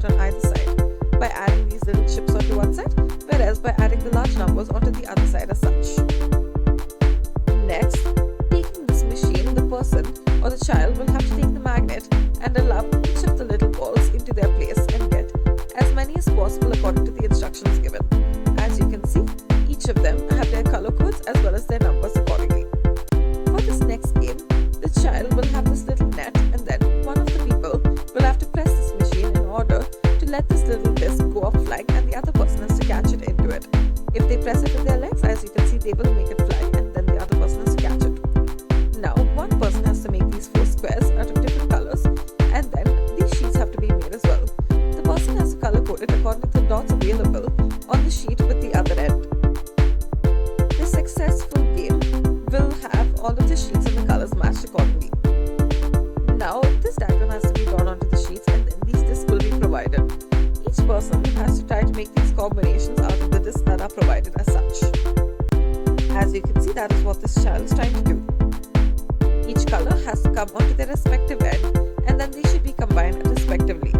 apart on either side by adding these little chips onto one side, whereas by adding the large numbers onto the other side as such. Next, taking this machine, the person or the child will have to take the magnet and allow each of the little balls into their place and get as many as possible according to the instructions given. As you can see, each of them have their color codes as well as their numbers accordingly. For this next game, the child will have this little net, and then one of the people will have to press this machine in order to let this little disc go up flying, and the other person has to catch it into it. If they press it with their legs, as you can see, they will make it fly, and then the other person has to catch it. Now, one person has to make these 4 squares out of different colors, and then these sheets have to be made as well. The person has to color code it according to the dots available on the sheet with the other end. The successful game will have all of the sheets and the colors matched accordingly. Now, this diagram has to be drawn onto the sheets, and then these discs will be provided. Each person has to try to make these combinations out of the discs that are provided as such. As you can see, that is what this child is trying to do. Each color has to come onto their respective end, and then they should be combined respectively.